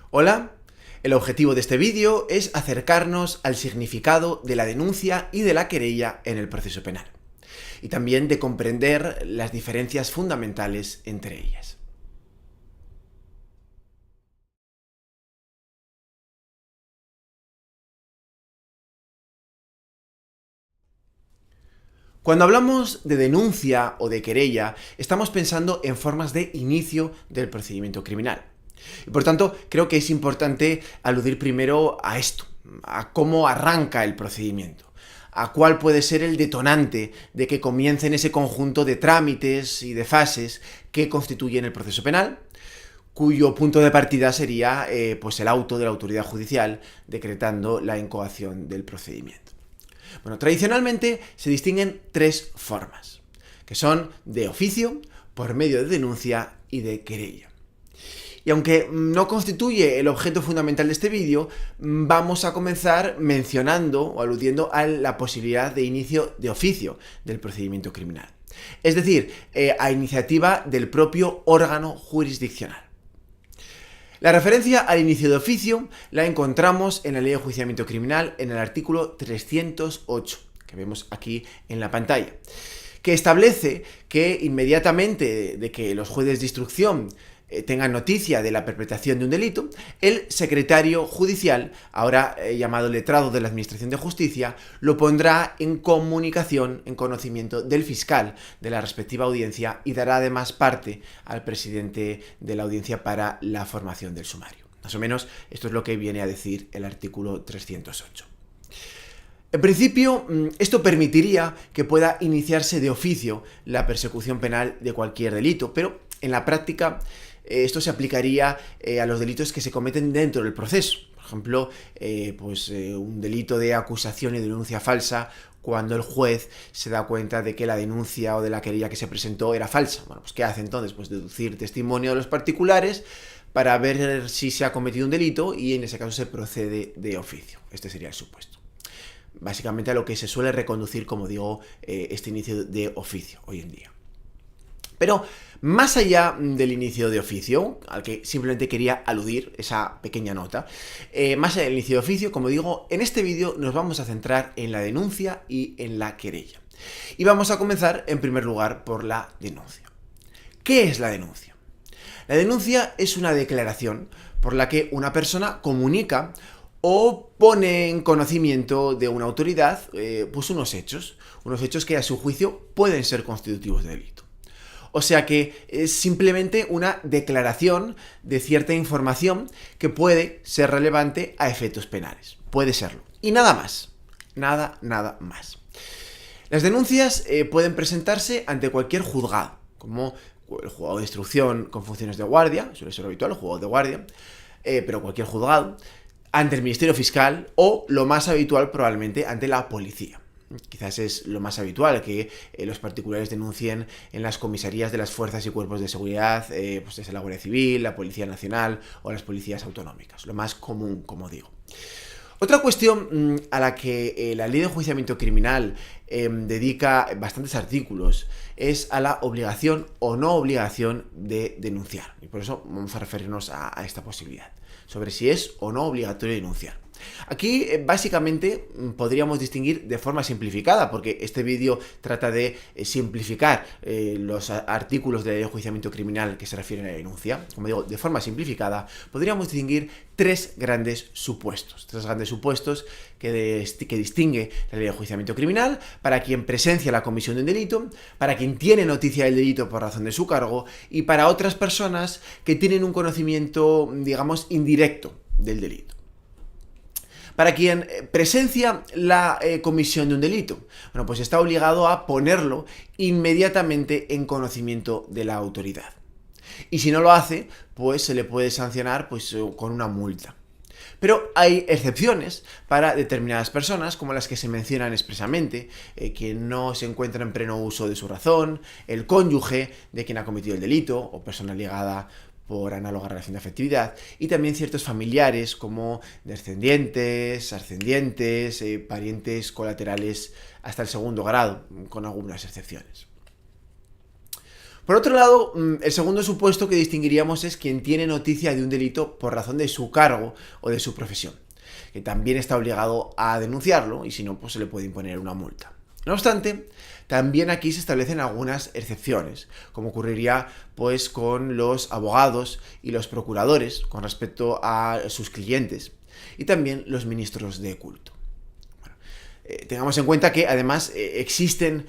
Hola, el objetivo de este vídeo es acercarnos al significado de la denuncia y de la querella en el proceso penal, y también de comprender las diferencias fundamentales entre ellas. Cuando hablamos de denuncia o de querella, estamos pensando en formas de inicio del procedimiento criminal. Y por tanto, creo que es importante aludir primero a esto, a cómo arranca el procedimiento, a cuál puede ser el detonante de que comiencen ese conjunto de trámites y de fases que constituyen el proceso penal, cuyo punto de partida sería pues el auto de la autoridad judicial decretando la incoación del procedimiento. Bueno, tradicionalmente se distinguen tres formas, que son de oficio, por medio de denuncia y de querella. Y aunque no constituye el objeto fundamental de este vídeo, vamos a comenzar mencionando o aludiendo a la posibilidad de inicio de oficio del procedimiento criminal. Es decir, a iniciativa del propio órgano jurisdiccional. La referencia al inicio de oficio la encontramos en la Ley de Enjuiciamiento Criminal en el artículo 308, que vemos aquí en la pantalla, que establece que inmediatamente de que los jueces de instrucción tengan noticia de la perpetración de un delito, el secretario judicial, ahora llamado letrado de la Administración de Justicia, lo pondrá en comunicación, en conocimiento del fiscal de la respectiva audiencia y dará además parte al presidente de la audiencia para la formación del sumario. Más o menos esto es lo que viene a decir el artículo 308. En principio, esto permitiría que pueda iniciarse de oficio la persecución penal de cualquier delito, pero en la práctica esto se aplicaría a los delitos que se cometen dentro del proceso. Por ejemplo, un delito de acusación y denuncia falsa cuando el juez se da cuenta de que la denuncia o de la querella que se presentó era falsa. Bueno, pues ¿qué hace entonces? Pues deducir testimonio de los particulares para ver si se ha cometido un delito y en ese caso se procede de oficio. Este sería el supuesto. Básicamente a lo que se suele reconducir, como digo, este inicio de oficio hoy en día. Pero más allá del inicio de oficio, al que simplemente quería aludir, esa pequeña nota, más allá del inicio de oficio, como digo, en este vídeo nos vamos a centrar en la denuncia y en la querella. Y vamos a comenzar, en primer lugar, por la denuncia. ¿Qué es la denuncia? La denuncia es una declaración por la que una persona comunica o pone en conocimiento de una autoridad pues unos hechos que a su juicio pueden ser constitutivos de delito. O sea que es simplemente una declaración de cierta información que puede ser relevante a efectos penales. Puede serlo. Y nada más. Nada más. Las denuncias pueden presentarse ante cualquier juzgado, como el juzgado de instrucción con funciones de guardia, suele ser habitual, el juzgado de guardia, pero cualquier juzgado, ante el Ministerio Fiscal o, lo más habitual probablemente, ante la policía. Quizás es lo más habitual que los particulares denuncien en las comisarías de las fuerzas y cuerpos de seguridad, pues desde la Guardia Civil, la Policía Nacional o las policías autonómicas. Lo más común, como digo. Otra cuestión a la que la Ley de Enjuiciamiento Criminal dedica bastantes artículos es a la obligación o no obligación de denunciar. Y por eso vamos a referirnos a esta posibilidad, sobre si es o no obligatorio denunciar. Aquí básicamente podríamos distinguir de forma simplificada, porque este vídeo trata de simplificar los artículos de la Ley de Enjuiciamiento Criminal que se refieren a la denuncia. Como digo, de forma simplificada, podríamos distinguir tres grandes supuestos que distingue la Ley de Enjuiciamiento Criminal para quien presencia la comisión de un delito, para quien tiene noticia del delito por razón de su cargo y para otras personas que tienen un conocimiento, digamos, indirecto del delito. Para quien presencia la comisión de un delito, bueno, pues está obligado a ponerlo inmediatamente en conocimiento de la autoridad. Y si no lo hace, pues se le puede sancionar con una multa. Pero hay excepciones para determinadas personas, como las que se mencionan expresamente, quien no se encuentra en pleno uso de su razón, el cónyuge de quien ha cometido el delito o persona ligada por análoga relación de afectividad, y también ciertos familiares como descendientes, ascendientes, parientes colaterales hasta el segundo grado, con algunas excepciones. Por otro lado, el segundo supuesto que distinguiríamos es quien tiene noticia de un delito por razón de su cargo o de su profesión, que también está obligado a denunciarlo y si no, pues se le puede imponer una multa. No obstante, también aquí se establecen algunas excepciones, como ocurriría pues con los abogados y los procuradores con respecto a sus clientes y también los ministros de culto. Tengamos en cuenta que además existen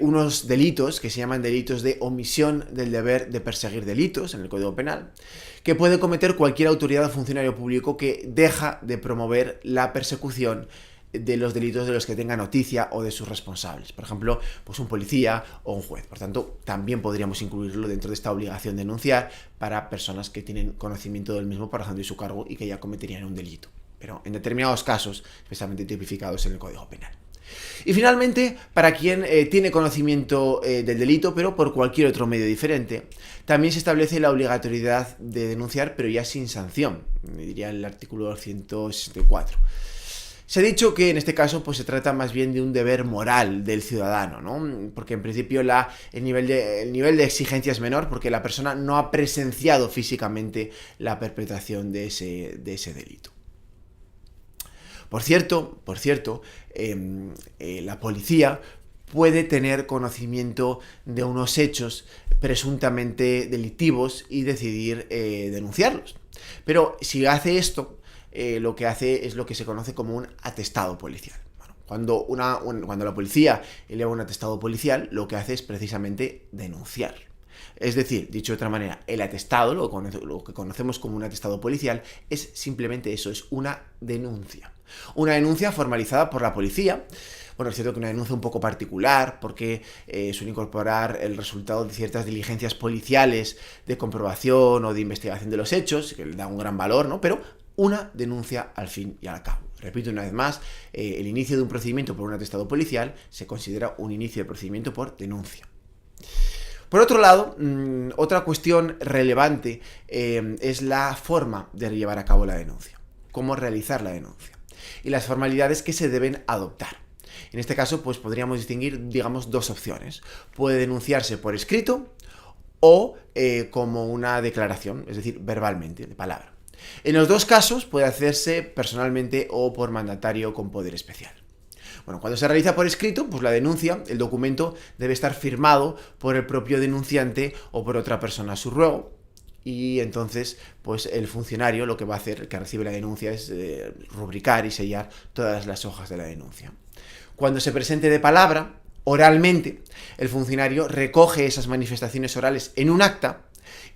unos delitos que se llaman delitos de omisión del deber de perseguir delitos en el Código Penal, que puede cometer cualquier autoridad o funcionario público que deja de promover la persecución de los delitos de los que tenga noticia o de sus responsables. Por ejemplo, pues un policía o un juez. Por tanto, también podríamos incluirlo dentro de esta obligación de denunciar para personas que tienen conocimiento del mismo por razón de su cargo y que ya cometerían un delito, pero en determinados casos especialmente tipificados en el Código Penal. Y finalmente, para quien tiene conocimiento del delito, pero por cualquier otro medio diferente, también se establece la obligatoriedad de denunciar, pero ya sin sanción, diría el artículo 164. Se ha dicho que en este caso pues, se trata más bien de un deber moral del ciudadano, ¿no? Porque en principio el nivel de exigencia es menor porque la persona no ha presenciado físicamente la perpetración de ese delito. Por cierto, la policía puede tener conocimiento de unos hechos presuntamente delictivos y decidir denunciarlos. Pero si hace esto, lo que hace es lo que se conoce como un atestado policial. Bueno, cuando la policía eleva un atestado policial, lo que hace es precisamente denunciar. Es decir, dicho de otra manera, el atestado, lo que conocemos como un atestado policial, es simplemente eso, es una denuncia. Una denuncia formalizada por la policía. Bueno, es cierto que una denuncia un poco particular, porque suele incorporar el resultado de ciertas diligencias policiales de comprobación o de investigación de los hechos, que le da un gran valor, ¿no? Pero una denuncia al fin y al cabo. Repito una vez más, el inicio de un procedimiento por un atestado policial se considera un inicio de procedimiento por denuncia. Por otro lado, otra cuestión relevante es la forma de llevar a cabo la denuncia, cómo realizar la denuncia y las formalidades que se deben adoptar. En este caso, pues podríamos distinguir, digamos, dos opciones. Puede denunciarse por escrito o como una declaración, es decir, verbalmente, de palabra. En los dos casos puede hacerse personalmente o por mandatario con poder especial. Bueno, cuando se realiza por escrito, pues la denuncia, el documento debe estar firmado por el propio denunciante o por otra persona a su ruego. Y entonces, pues el funcionario lo que va a hacer, el que recibe la denuncia, es rubricar y sellar todas las hojas de la denuncia. Cuando se presente de palabra, oralmente, el funcionario recoge esas manifestaciones orales en un acta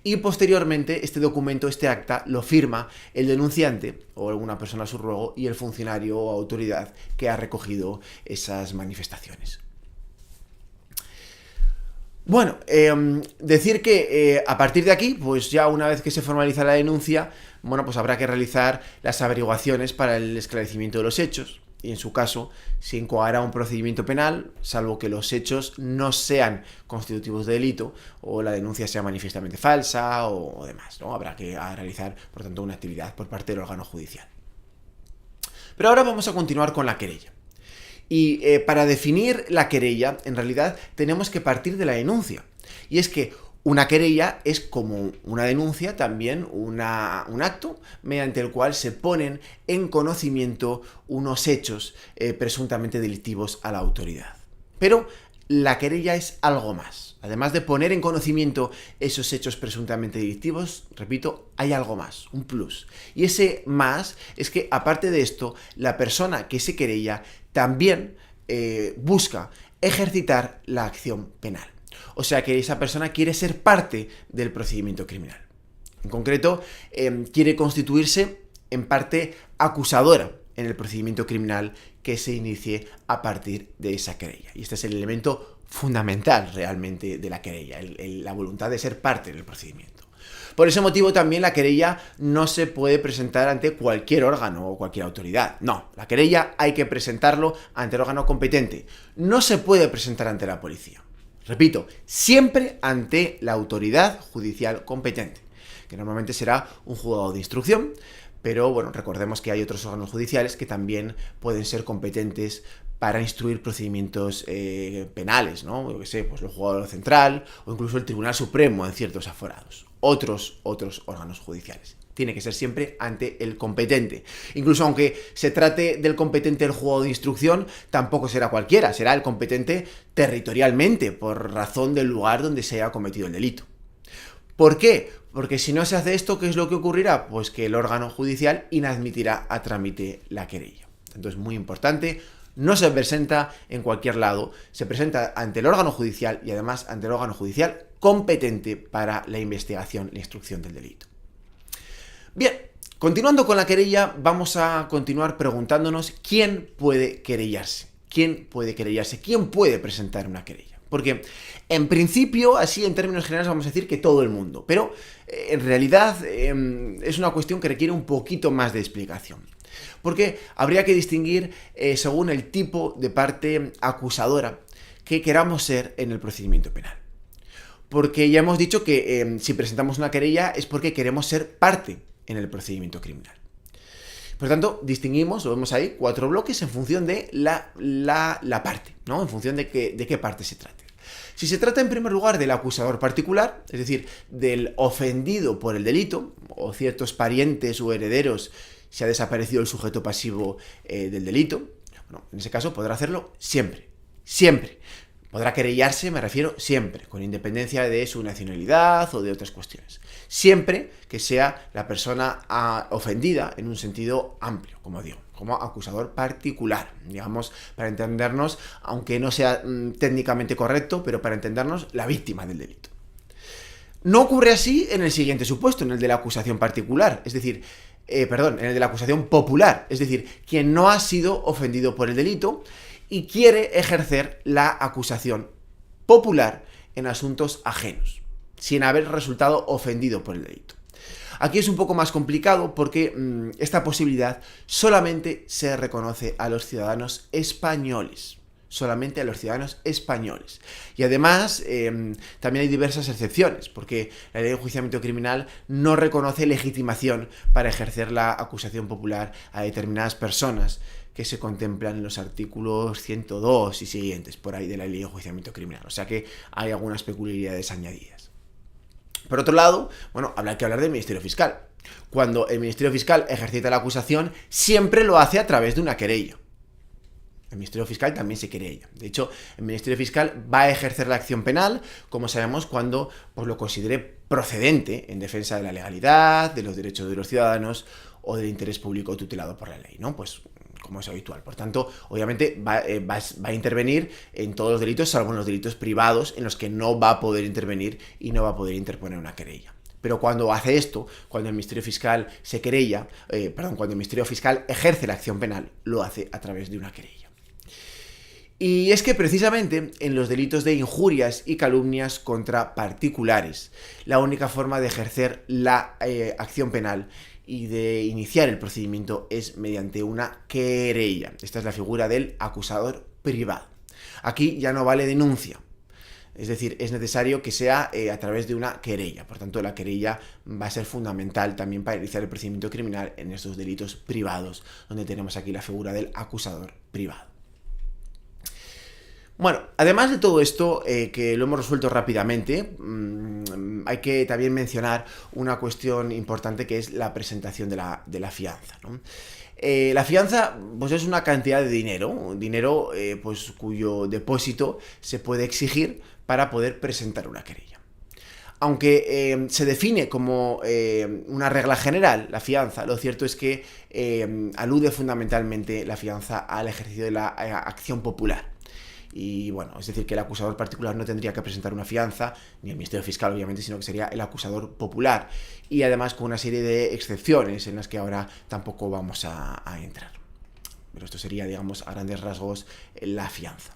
y posteriormente este documento, este acta, lo firma el denunciante o alguna persona a su ruego y el funcionario o autoridad que ha recogido esas manifestaciones. Bueno, decir que a partir de aquí, pues ya una vez que se formaliza la denuncia, bueno, pues habrá que realizar las averiguaciones para el esclarecimiento de los hechos. Y en su caso, se incoará un procedimiento penal, salvo que los hechos no sean constitutivos de delito o la denuncia sea manifiestamente falsa o demás, ¿no? Habrá que realizar, por tanto, una actividad por parte del órgano judicial. Pero ahora vamos a continuar con la querella. Y para definir la querella, en realidad, tenemos que partir de la denuncia. Y es que una querella es como una denuncia, también un acto mediante el cual se ponen en conocimiento unos hechos presuntamente delictivos a la autoridad. Pero la querella es algo más. Además de poner en conocimiento esos hechos presuntamente delictivos, repito, hay algo más, un plus. Y ese más es que, aparte de esto, la persona que se querella también busca ejercitar la acción penal. O sea que esa persona quiere ser parte del procedimiento criminal. En concreto, quiere constituirse en parte acusadora en el procedimiento criminal que se inicie a partir de esa querella. Y este es el elemento fundamental realmente de la querella, la voluntad de ser parte del procedimiento. Por ese motivo también la querella no se puede presentar ante cualquier órgano o cualquier autoridad. No, la querella hay que presentarlo ante el órgano competente. No se puede presentar ante la policía. Repito, siempre ante la autoridad judicial competente, que normalmente será un juzgado de instrucción, pero bueno, recordemos que hay otros órganos judiciales que también pueden ser competentes para instruir procedimientos penales, ¿no? Yo qué sé, pues el juzgado central o incluso el Tribunal Supremo en ciertos aforados. Otros órganos judiciales. Tiene que ser siempre ante el competente. Incluso aunque se trate del competente del juzgado de instrucción, tampoco será cualquiera, será el competente territorialmente, por razón del lugar donde se haya cometido el delito. ¿Por qué? Porque si no se hace esto, ¿qué es lo que ocurrirá? Pues que el órgano judicial inadmitirá a trámite la querella. Entonces, muy importante, no se presenta en cualquier lado, se presenta ante el órgano judicial y además ante el órgano judicial competente para la investigación, la instrucción del delito. Bien, continuando con la querella, vamos a continuar preguntándonos quién puede querellarse. ¿Quién puede querellarse? ¿Quién puede presentar una querella? Porque en principio, así en términos generales vamos a decir que todo el mundo, pero en realidad es una cuestión que requiere un poquito más de explicación. Porque habría que distinguir según el tipo de parte acusadora que queramos ser en el procedimiento penal. Porque ya hemos dicho que si presentamos una querella es porque queremos ser parte en el procedimiento criminal. Por tanto, distinguimos, lo vemos ahí, 4 bloques en función de la parte, ¿no? En función de qué parte se trate. Si se trata en primer lugar del acusador particular, es decir, del ofendido por el delito, o ciertos parientes o herederos, si ha desaparecido el sujeto pasivo del delito, bueno, en ese caso podrá hacerlo siempre, siempre. Podrá querellarse, me refiero, siempre, con independencia de su nacionalidad o de otras cuestiones. Siempre que sea la persona ofendida en un sentido amplio, como digo, como acusador particular, digamos, para entendernos, aunque no sea técnicamente correcto, pero para entendernos, la víctima del delito. No ocurre así en el siguiente supuesto, en el de la acusación particular, es decir, en el de la acusación popular, es decir, quien no ha sido ofendido por el delito y quiere ejercer la acusación popular en asuntos ajenos, sin haber resultado ofendido por el delito. Aquí es un poco más complicado porque esta posibilidad solamente se reconoce a los ciudadanos españoles. Solamente a los ciudadanos españoles. Y además, también hay diversas excepciones, porque la ley de enjuiciamiento criminal no reconoce legitimación para ejercer la acusación popular a determinadas personas que se contemplan en los artículos 102 y siguientes, por ahí, de la ley de enjuiciamiento criminal. O sea que hay algunas peculiaridades añadidas. Por otro lado, bueno, habrá que hablar del Ministerio Fiscal. Cuando el Ministerio Fiscal ejercita la acusación, siempre lo hace a través de una querella. El Ministerio Fiscal también se querella. De hecho, el Ministerio Fiscal va a ejercer la acción penal, como sabemos, cuando pues, lo considere procedente en defensa de la legalidad, de los derechos de los ciudadanos o del interés público tutelado por la ley, ¿no? Pues como es habitual. Por tanto, obviamente va a intervenir en todos los delitos, salvo en los delitos privados, en los que no va a poder intervenir y no va a poder interponer una querella. Pero cuando hace esto, cuando el Ministerio Fiscal se querella, cuando el Ministerio Fiscal ejerce la acción penal, lo hace a través de una querella. Y es que precisamente en los delitos de injurias y calumnias contra particulares, la única forma de ejercer la acción penal y de iniciar el procedimiento es mediante una querella. Esta es la figura del acusador privado. Aquí ya no vale denuncia. Es decir, es necesario que sea a través de una querella. Por tanto, la querella va a ser fundamental también para iniciar el procedimiento criminal en estos delitos privados, donde tenemos aquí la figura del acusador privado. Bueno, además de todo esto, que lo hemos resuelto rápidamente, hay que también mencionar una cuestión importante que es la presentación de la fianza, ¿no? La fianza pues es una cantidad de dinero pues, cuyo depósito se puede exigir para poder presentar una querella. Aunque se define como una regla general la fianza, lo cierto es que alude fundamentalmente la fianza al ejercicio de la acción popular. Y bueno, es decir, que el acusador particular no tendría que presentar una fianza, ni el Ministerio Fiscal obviamente, sino que sería el acusador popular. Y además con una serie de excepciones en las que ahora tampoco vamos a entrar. Pero esto sería, digamos, a grandes rasgos la fianza.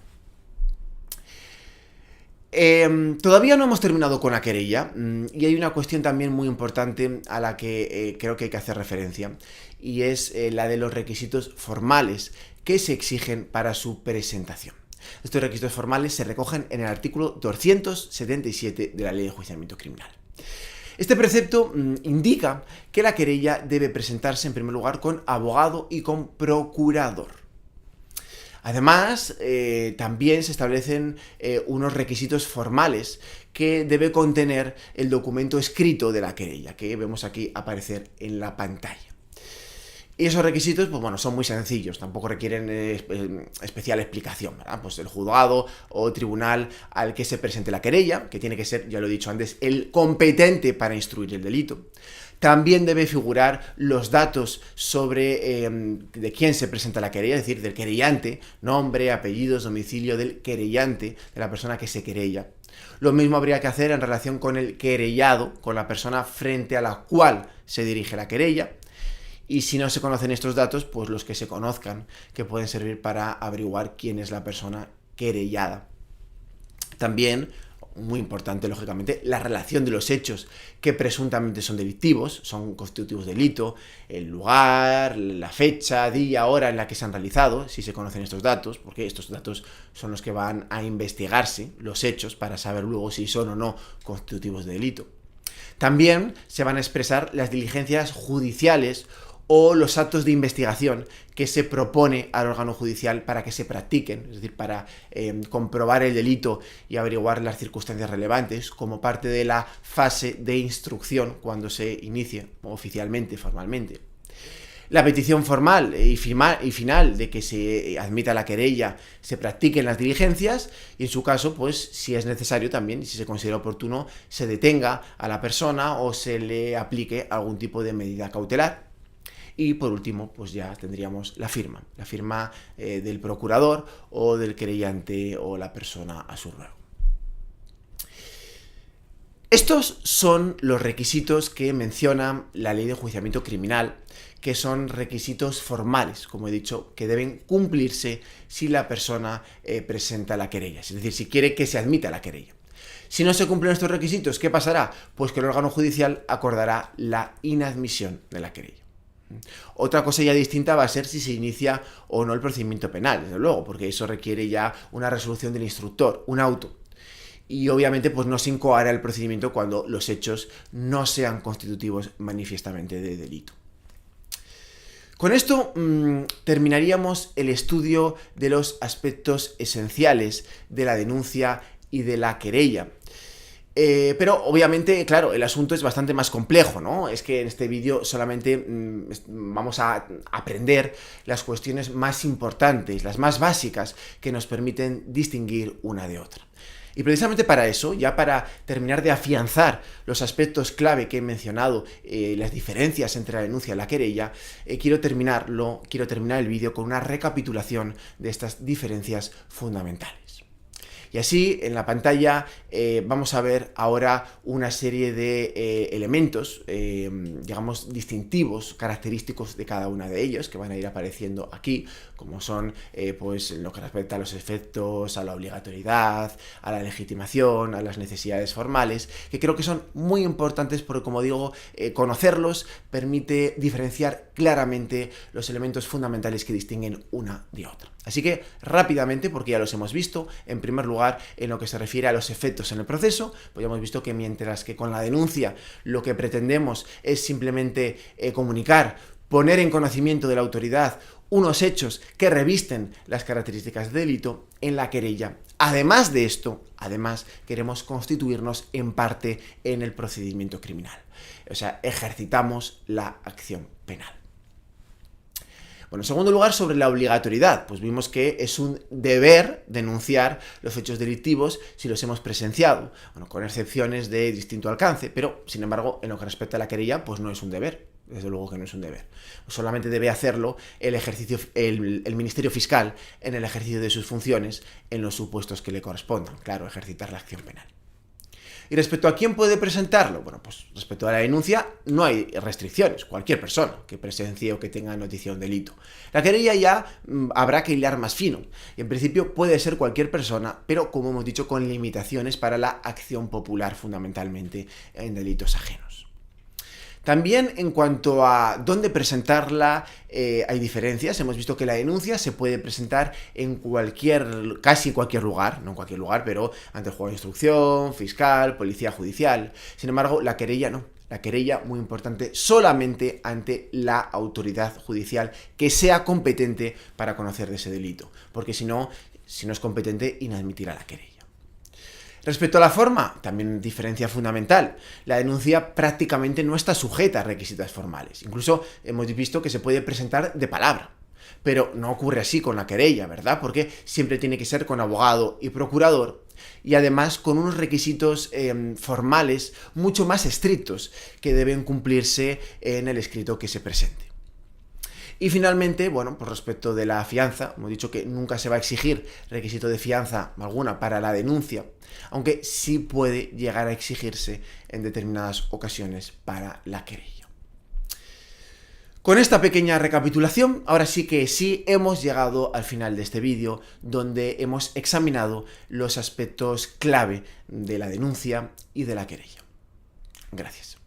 Todavía no hemos terminado con la querella y hay una cuestión también muy importante a la que creo que hay que hacer referencia y es la de los requisitos formales que se exigen para su presentación. Estos requisitos formales se recogen en el artículo 277 de la Ley de Enjuiciamiento Criminal. Este precepto indica que la querella debe presentarse en primer lugar con abogado y con procurador. Además, también se establecen unos requisitos formales que debe contener el documento escrito de la querella, que vemos aquí aparecer en la pantalla. Y esos requisitos, pues bueno, son muy sencillos, tampoco requieren especial explicación, ¿verdad? Pues el juzgado o tribunal al que se presente la querella, que tiene que ser, ya lo he dicho antes, el competente para instruir el delito. También debe figurar los datos sobre de quién se presenta la querella, es decir, del querellante, nombre, apellidos, domicilio del querellante, de la persona que se querella. Lo mismo habría que hacer en relación con el querellado, con la persona frente a la cual se dirige la querella. Y si no se conocen estos datos, pues los que se conozcan, que pueden servir para averiguar quién es la persona querellada. También, muy importante, lógicamente, la relación de los hechos que presuntamente son delictivos, son constitutivos de delito, el lugar, la fecha, día, hora en la que se han realizado, si se conocen estos datos, porque estos datos son los que van a investigarse, los hechos, para saber luego si son o no constitutivos de delito. También se van a expresar las diligencias judiciales o los actos de investigación que se propone al órgano judicial para que se practiquen, es decir, para comprobar el delito y averiguar las circunstancias relevantes como parte de la fase de instrucción cuando se inicie oficialmente, formalmente. La petición formal y final de que se admita la querella, se practiquen las diligencias y en su caso, pues si es necesario también, si se considera oportuno, se detenga a la persona o se le aplique algún tipo de medida cautelar. Y por último, pues ya tendríamos la firma del procurador o del querellante o la persona a su ruego. Estos son los requisitos que menciona la Ley de Enjuiciamiento Criminal, que son requisitos formales, como he dicho, que deben cumplirse si la persona presenta la querella, es decir, si quiere que se admita la querella. Si no se cumplen estos requisitos, ¿qué pasará? Pues que el órgano judicial acordará la inadmisión de la querella. Otra cosa ya distinta va a ser si se inicia o no el procedimiento penal, desde luego, porque eso requiere ya una resolución del instructor, un auto. Y obviamente pues no se incoará el procedimiento cuando los hechos no sean constitutivos manifiestamente de delito. Con esto terminaríamos el estudio de los aspectos esenciales de la denuncia y de la querella. Pero obviamente, claro, el asunto es bastante más complejo, ¿no? Es que en este vídeo solamente vamos a aprender las cuestiones más importantes, las más básicas, que nos permiten distinguir una de otra. Y precisamente para eso, ya para terminar de afianzar los aspectos clave que he mencionado, las diferencias entre la denuncia y la querella, quiero terminar el vídeo con una recapitulación de estas diferencias fundamentales. Y así, en la pantalla, vamos a ver ahora una serie de elementos, digamos, distintivos, característicos de cada una de ellos, que van a ir apareciendo aquí, como son, pues, en lo que respecta a los efectos, a la obligatoriedad, a la legitimación, a las necesidades formales, que creo que son muy importantes porque, como digo, conocerlos permite diferenciar claramente los elementos fundamentales que distinguen una de otra. Así que, rápidamente, porque ya los hemos visto, en primer lugar, en lo que se refiere a los efectos en el proceso, pues ya hemos visto que mientras que con la denuncia lo que pretendemos es simplemente comunicar, poner en conocimiento de la autoridad unos hechos que revisten las características de delito, en la querella, además de esto, queremos constituirnos en parte en el procedimiento criminal. O sea, ejercitamos la acción penal. Bueno, en segundo lugar, sobre la obligatoriedad, pues vimos que es un deber denunciar los hechos delictivos si los hemos presenciado, bueno, con excepciones de distinto alcance, pero, sin embargo, en lo que respecta a la querella, pues no es un deber, desde luego que no es un deber. Solamente debe hacerlo el Ministerio Fiscal en el ejercicio de sus funciones en los supuestos que le correspondan, claro, ejercitar la acción penal. Y respecto a quién puede presentarlo, bueno, pues respecto a la denuncia no hay restricciones, cualquier persona que presencie o que tenga noticia de un delito. La querella ya habrá que hilar más fino, y en principio puede ser cualquier persona, pero como hemos dicho, con limitaciones para la acción popular fundamentalmente en delitos ajenos. También en cuanto a dónde presentarla, hay diferencias. Hemos visto que la denuncia se puede presentar en casi cualquier lugar, no en cualquier lugar, pero ante el juzgado de instrucción, fiscal, policía judicial. Sin embargo, la querella no. la querella, muy importante, solamente ante la autoridad judicial que sea competente para conocer de ese delito, porque si no es competente, inadmitirá la querella. Respecto a la forma, también diferencia fundamental. La denuncia prácticamente no está sujeta a requisitos formales. Incluso hemos visto que se puede presentar de palabra. Pero no ocurre así con la querella, ¿verdad? Porque siempre tiene que ser con abogado y procurador y además con unos requisitos formales mucho más estrictos que deben cumplirse en el escrito que se presente. Y finalmente, bueno, pues respecto de la fianza, hemos dicho que nunca se va a exigir requisito de fianza alguna para la denuncia, aunque sí puede llegar a exigirse en determinadas ocasiones para la querella. Con esta pequeña recapitulación, ahora sí que sí hemos llegado al final de este vídeo, donde hemos examinado los aspectos clave de la denuncia y de la querella. Gracias.